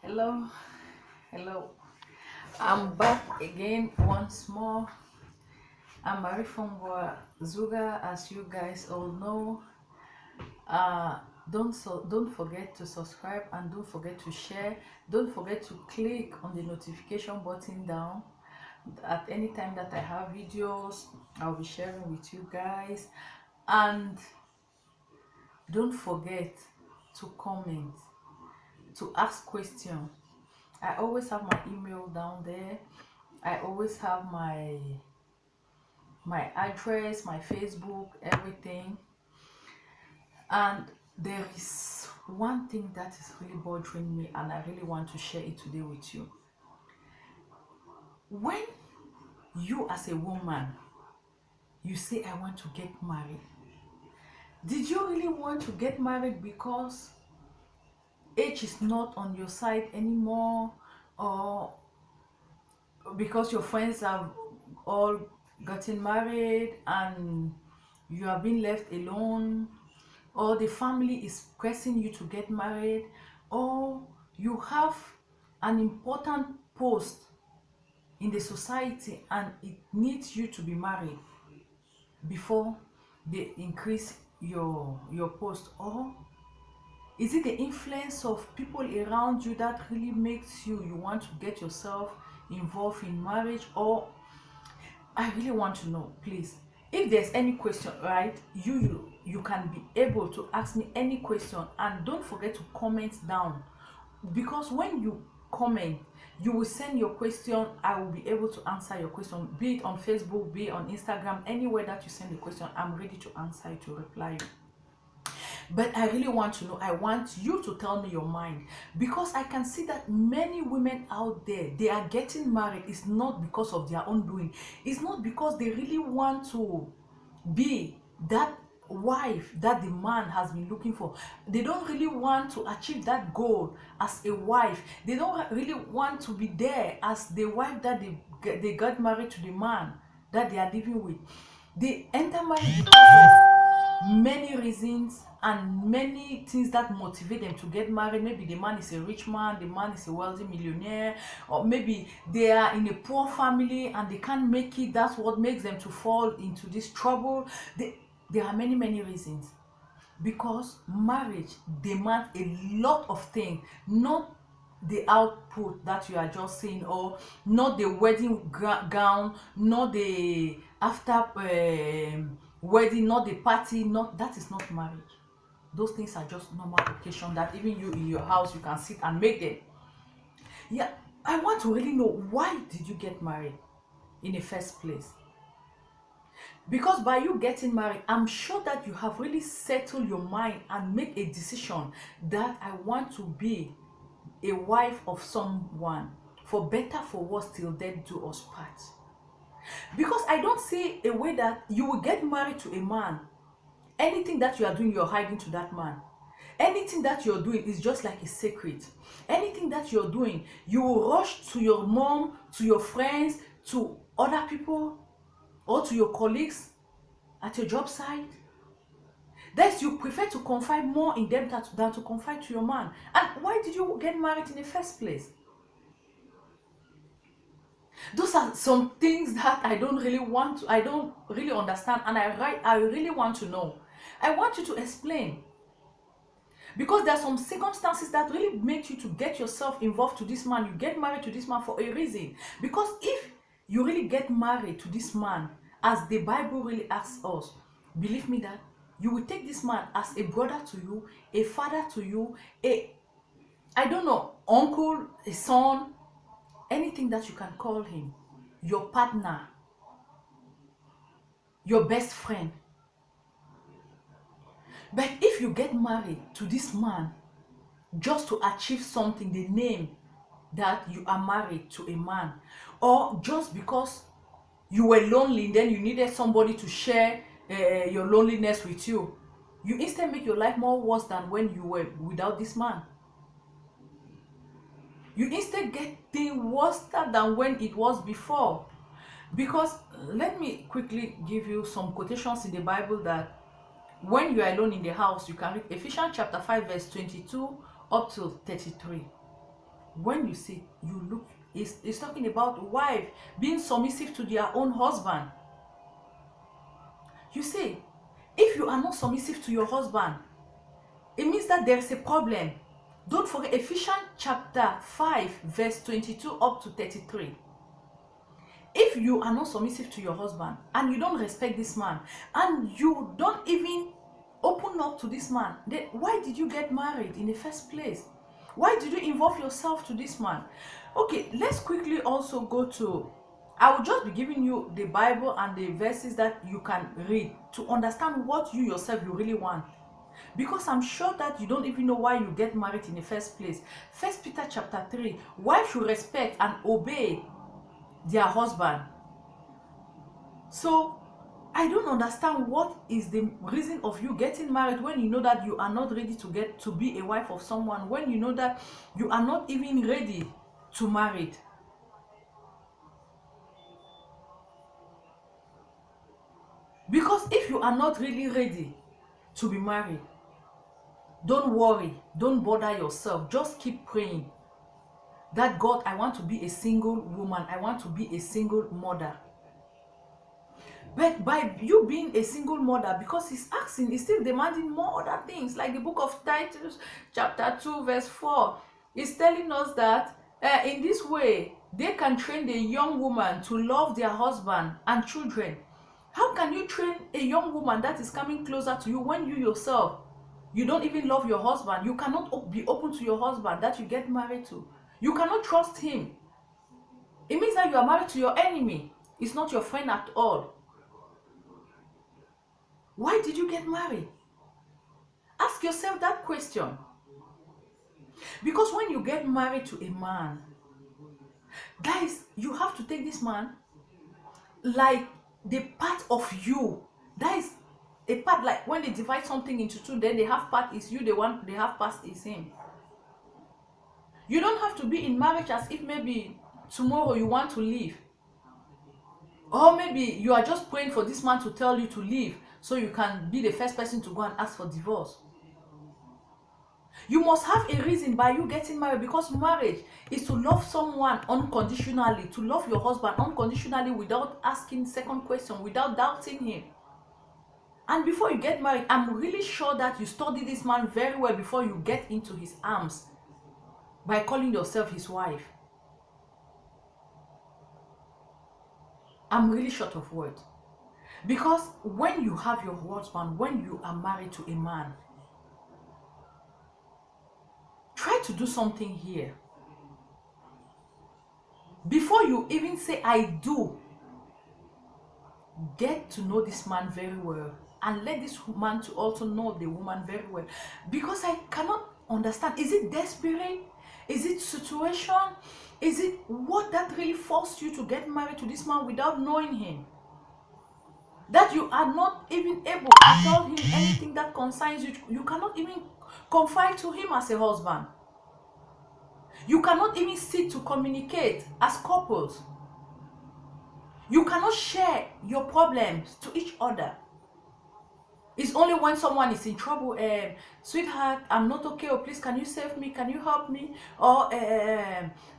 Hello, hello. I'm back again once more. I'm Marifongwa Zuga, as you guys all know. Uh, don't forget to subscribe and don't forget to share. Don't forget to click on the notification button down. At any time that I have videos, I'll be sharing with you guys. And don't forget to comment, to ask questions. I always have my email down there. I always have my address, my Facebook, everything. And there is one thing that is really bothering me, and I really want to share it today with you. When you, as a woman, you say, I want to get married, did you really want to get married because age is not on your side anymore, or because your friends have all gotten married and you have been left alone, or the family is pressing you to get married, or you have an important post in the society and it needs you to be married before they increase your post? Or is it the influence of people around you that really makes you want to get yourself involved in marriage? Or I really want to know, please. If there's any question, right, you can be able to ask me any question, and don't forget to comment down, because when you comment, you will send your question. I will be able to answer your question, be it on Facebook, be it on Instagram, anywhere that you send the question. I'm ready to answer it, to reply you. But I really want to know, I want you to tell me your mind, because I can see that many women out there, they are getting married. It's not because of their own doing. It's not because they really want to be that wife that the man has been looking for. They don't really want to achieve that goal as a wife. They don't really want to be there as the wife that they got married to, the man that they are living with. They enter marriage because of many reasons and many things that motivate them to get married. Maybe the man is a rich man, the man is a wealthy millionaire, or maybe they are in a poor family and they can't make it. That's what makes them to fall into this trouble. There are many reasons, because marriage demands a lot of things, not the output that you are just seeing, or not the wedding gown, not the after wedding, not the party. Not that is not marriage. Those things are just normal occasion that even you in your house you can sit and make them. Yeah, I want to really know, why did you get married in the first place? Because by you getting married, I'm sure that you have really settled your mind and make a decision that I want to be a wife of someone, for better, for worse, till death do us part. Because I don't see a way that you will get married to a man, anything that you are doing, you're hiding to that man. Anything that you're doing is just like a secret. Anything that you're doing, you will rush to your mom, to your friends, to other people, or to your colleagues at your job site. That you prefer to confide more in them than to confide to your man. And why did you get married in the first place? Those are some things that I don't really understand, and I really want to know. I want you to explain, because there are some circumstances that really make you to get yourself involved to this man. You get married to this man for a reason. Because if you really get married to this man, as the Bible really asks us, believe me that you will take this man as a brother to you, a father to you, I don't know, uncle, a son, anything that you can call him, your partner, your best friend. But if you get married to this man just to achieve something, the name that you are married to a man, or just because you were lonely, then you needed somebody to share your loneliness with you, you instead make your life more worse than when you were without this man. You instead get things worse than when it was before. Because let me quickly give you some quotations in the Bible that when you are alone in the house, you can read Ephesians chapter 5 verse 22 up to 33. when you say you look, it's talking about wife being submissive to their own husband. You see, if you are not submissive to your husband, it means that there is a problem. Don't forget Ephesians chapter 5 verse 22 up to 33. If you are not submissive to your husband and you don't respect this man and you don't even open up to this man, then why did you get married in the first place? Why did you involve yourself to this man? Okay, let's quickly also go to, I will just be giving you the Bible and the verses that you can read to understand what you yourself you really want. Because I'm sure that you don't even know why you get married in the first place. First Peter chapter 3, wives should respect and obey their husband. So I don't understand what is the reason of you getting married when you know that you are not ready to get to be a wife of someone, when you know that you are not even ready to marry. Because if you are not really ready to be married, don't worry, don't bother yourself, just keep praying that God, I want to be a single woman, I want to be a single mother. But by you being a single mother, because he's asking, he's still demanding more other things, like the book of Titus chapter 2 verse 4 is telling us that in this way they can train the young woman to love their husband and children. How can you train a young woman that is coming closer to you when you yourself, you don't even love your husband? You cannot be open to your husband that you get married to. You cannot trust him. It means that you are married to your enemy. It's not your friend at all. Why did you get married? Ask yourself that question. Because when you get married to a man, guys, you have to take this man like the part of you. That is a part, like when they divide something into two, then they have part is you, the one they have part is him. You don't have to be in marriage as if maybe tomorrow you want to leave. Or maybe you are just praying for this man to tell you to leave so you can be the first person to go and ask for divorce. You must have a reason by you getting married, because marriage is to love someone unconditionally, to love your husband unconditionally without asking second question, without doubting him. And before you get married, I'm really sure that you study this man very well before you get into his arms by calling yourself his wife. I'm really short of words. Because when you have your husband, when you are married to a man, try to do something here. Before you even say I do, get to know this man very well and let this man to also know the woman very well. Because I cannot understand, is it desperate? Is it situation? Is it what that really forced you to get married to this man without knowing him? That you are not even able to tell him anything that concerns you. You cannot even confide to him as a husband. You cannot even sit to communicate as couples. You cannot share your problems to each other. It's only when someone is in trouble, sweetheart, I'm not okay, or please can you save me, can you help me, or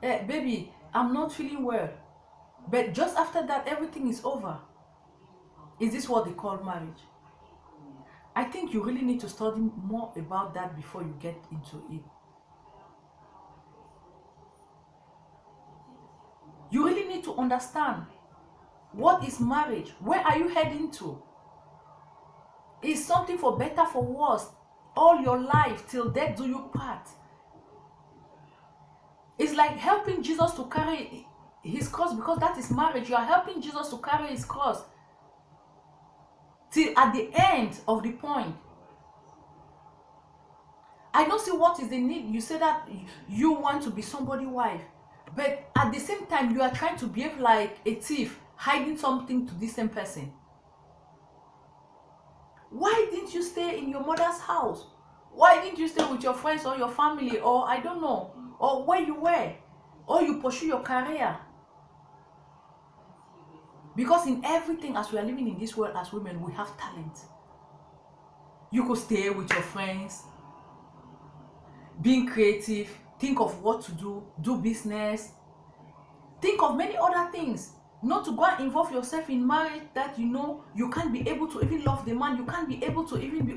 baby, I'm not feeling well. But just after that, everything is over. Is this what they call marriage? I think you really need to study more about that before you get into it. You really need to understand what is marriage. Where are you heading to? Is something for better, for worse, all your life till death do you part. It's like helping Jesus to carry his cross, because that is marriage. You are helping Jesus to carry his cross till at the end of the point. I don't see what is the need. You say that you want to be somebody's wife, but at the same time you are trying to behave like a thief, hiding something to this same person. Why didn't you stay in your mother's house? Why didn't you stay with your friends or your family, or I don't know, or where you were, or you pursue your career? Because in everything, as we are living in this world as women, we have talent. You could stay with your friends, being creative, think of what to do business, think of many other things. Not to go and involve yourself in marriage that you know you can't be able to even love the man, you can't be able to even be